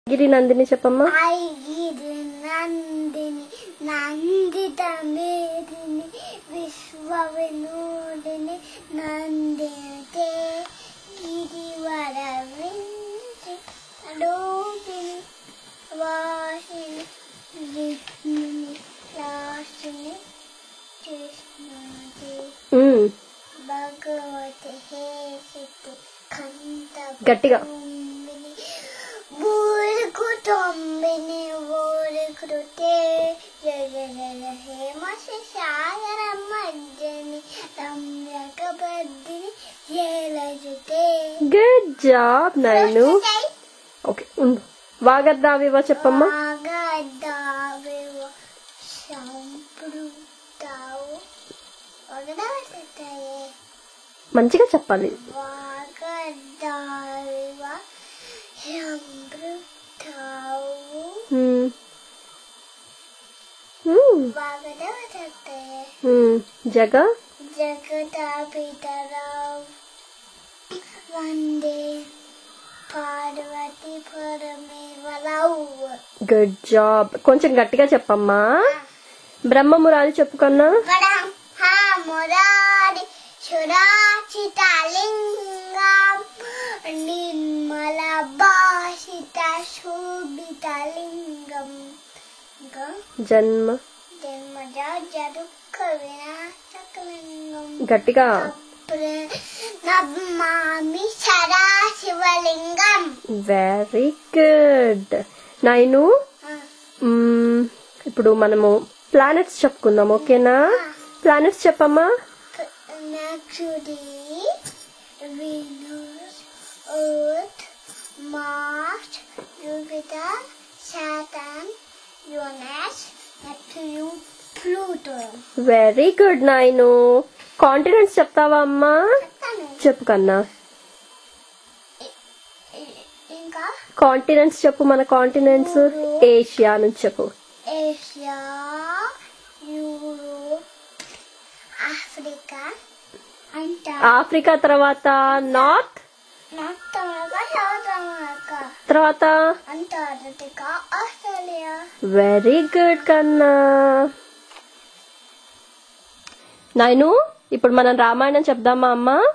గిరి నందిని చెప్పమ్మా. ఐగిరి నందిని నందిత మేదిని విశ్వ వినోదిని నందితే గిరివర వించి అడోపిని వాసిని విష్ణుని రాసిని కృష్ణుని భగవతి హేసితి కంత గట్టిగా బూరుకుతొంబిని ఊరుకుతే హేమశాయరమజ్జని రమ్యకబద్దిని ఏలజుతే. గుడ్ జాబ్ నైను. ఓకే ఉండు. వాగద్దావివ చెప్పమ్మా. వాగద్దావివ సంపృక్తావు వాగదావే మంచిగా చెప్పాలి. వాగద్దావివ సంపృక్తావు వాగదావే జగ జగదాపితరావు వందే పార్వతి పరమేశ్వరరావు. Good job. కొంచెం గట్టిగా చెప్పమ్మా. బ్రహ్మ మురారి చెప్పుకన్నా. మురారి సురాచితలింగం నిర్మల భాషిత శోభితలింగం జన్మ జన్మజ జదుఃఖ వినాశకలింగం. గట్టిగా నమామి సదాశివలింగం. Very good nine. ఇప్పుడు మనము ప్లానెట్స్ చెప్పుకుందాం. ఓకేనా? ప్లానెట్స్ చెప్పమ్మా. Mercury, Venus, Earth, Mars, Jupiter, Saturn, Uranus, Neptune, Pluto. Very good nine. Continents చెప్తావా అమ్మా? చెప్పు కన్నా. ఇంకా కాంటినెంట్స్ చెప్పు. మన కాంటినెంట్స్ ఏషియా నుంచి చెప్పు. ఏషియా, యూరోప్, ఆఫ్రికా, ఆఫ్రికా తర్వాత నార్త్ తర్వాత అంటార్కిటికా, ఆస్ట్రేలియా. వెరీ గుడ్ కన్నా. నైను ఇప్పుడు మనం రామాయణం చెప్దామా అమ్మా?